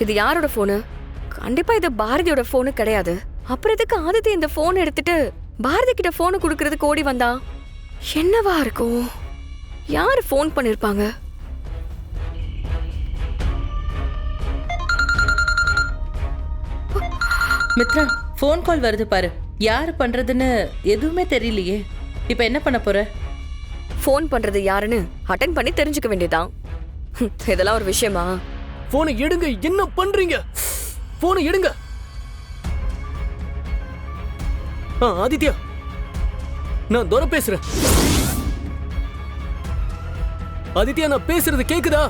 இது யாரோட போனு? கண்டிப்பா இது பாரதியோட போனு கிடையாது. அப்புறம் எதுக்கு ஆதித்ய இந்த போன் எடுத்துட்டு பாரதி கிட்ட போன் குடுக்கறதுக்கு ஓடி வந்தா? என்னவா இருக்கும்? யாரு போன் பண்ணிருப்பாங்க? மித்ரா, போன் கால் வருது பாரு. யாரு பண்றதுன்னு எதுவுமே தெரியலையே. இப்ப என்ன பண்ண போற? போன் பண்றது யாருன்னு அட்டெண்ட் பண்ணி தெரிஞ்சுக்க வேண்டியதான். இதெல்லாம் ஒரு விஷயமா? போனை எடுங்க. என்ன பண்றீங்க? போனை எடுங்க. ஆதித்யா, நான் துரை பேசுறேன். ஆதித்யா, நான் பேசுறது கேக்குதா?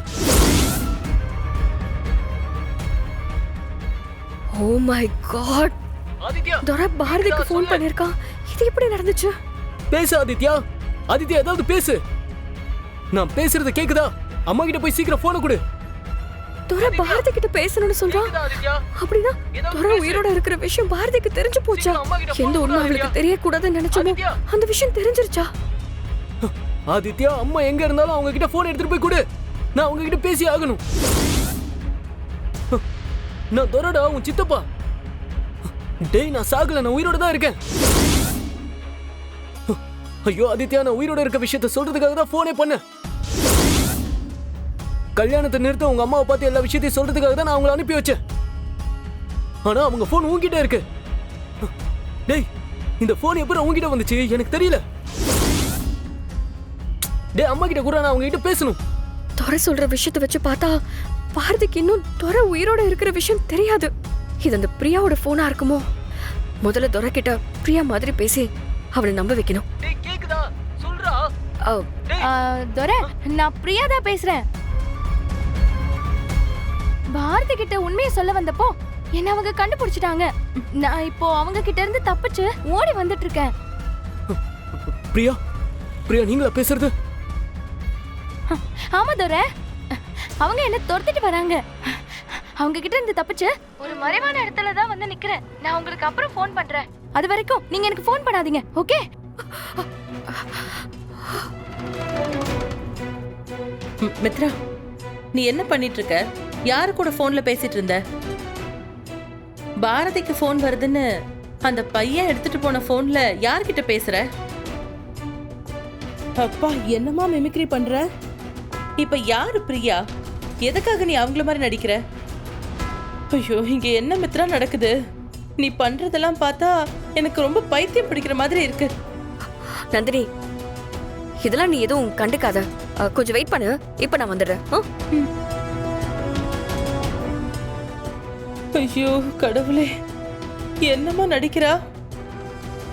ஓ மை காட், ஆதித்யா, துரை பாரதிக்கு போன் பண்ணிருக்கான். இது எப்படி நடந்துச்சு? பேசு ஆதித்யா. ஆதித்யா, ஏதாவது பேசு. நான் பேசுறது கேக்குதா? அம்மா கிட்ட போய் சீக்கிரம் போனை கொடு. துரை பாரதி கிட்ட பேசணும்னு சொல்றான். அப்படின்னா துரை உயிரோட இருக்கிற விஷயம் பாரதிக்கு தெரிஞ்சு போச்சா? எந்த உண்மை அவளுக்கு தெரியக்கூடாதுன்னு நினைச்சோமோ அந்த விஷயம் தெரிஞ்சிருச்சா? ஆதித்யா, அம்மா எங்க இருந்தாலும் அவங்க கிட்ட போன் எடுத்துட்டு போய் கொடு. நான் அவங்க கிட்ட பேசி ஆகணும். நான் துரைடா, உன் சித்தப்பா. டேய், நான் சாகல, நான் உயிரோட தான் இருக்கேன். ஐயோ ஆதித்யா, நான் உயிரோட இருக்க விஷயத்த சொல்றதுக்காக தான் போனே பண்ண. கல்யாணத்தை நிறுத்த உங்க அம்மாவை பார்த்து எல்லா விஷயத்தையும் சொல்றதுக்காக தான் நான் அவங்களை அனுப்பி வச்சேன். ஆனா அவங்க போன் உன்கிட்ட இருக்கு. டேய், இந்த போன் எப்படி உன்கிட்ட வந்துச்சு எனக்கு தெரியல. டேய், அம்மா கிட்ட கூட நான் அவங்க கிட்ட பேசணும். துரை சொல்ற விஷயத்தை வச்சு பார்த்தா பாரதிக்கு இன்னும் துரை உயிரோட இருக்கிற விஷயம் தெரியாது. இது அந்த பிரியாவோட போனா இருக்குமோ? முதல்ல துரை கிட்ட பிரியா மாதிரி பேசி அவளை நம்ப வைக்கணும். டேய், கேக்குதா? சொல்றா. துரை, நான் பிரியா தான் பேசுறேன். பாரதி கிட்ட உண்மையை சொல்ல வந்தப்போ என்ன அவங்க கண்டுபிடிச்சிட்டாங்க. நான் இப்போ அவங்க கிட்ட இருந்து தப்பிச்சு ஓடி வந்துட்டு இருக்கேன். பிரியா, பிரியா, நீங்களா பேசுறது? ஆமா துரை, அவங்க என்ன துரத்திட்டு வராங்க. அவங்க கிட்ட இருந்து தப்பிச்சு ஒரு மறைவான இடத்துல தான் வந்து நிக்கிறேன். நான் உங்களுக்கு அப்புறம் ஃபோன் பண்றேன். அது வரைக்கும் நீங்க எனக்கு ஃபோன் பண்ணாதீங்க, ஓகே? மித்ரா, நீ என்ன பண்ணிட்டு இருக்க? யாரு கூட போன்ல பேசிட்டு இருந்த? பாரதிக்கு போன் வருதுன்னு அந்த பையன் எடுத்துட்டு போன போன்ல யார்கிட்ட பேசுற? அப்பா, என்னமா மிமிக்ரி பண்ற? இப்ப யாரு பிரியா? எதுக்காக நீ அவங்கள மாதிரி நடிக்கிற? ஐயோ, இங்க என்ன மித்ரா நடக்குது? நீ பண்றதெல்லாம் பார்த்தா எனக்கு ரொம்ப பைத்தியம் பிடிக்கிற மாதிரி இருக்கு. நந்தினி, இதெல்லாம் நீ எதுவும் கண்டுக்காத. கொஞ்சம் வெயிட் பண்ணு, இப்ப நான் வந்துடுறேன். ஐயோ கடவுளே, என்னமா நடிக்கிறா?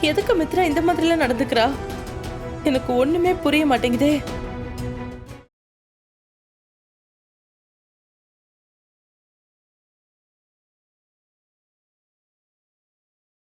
எதுக்கு மித்ரா இந்த மாதிரிலாம் நடந்துக்கிறா? எனக்கு ஒண்ணுமே புரிய மாட்டேங்குதே.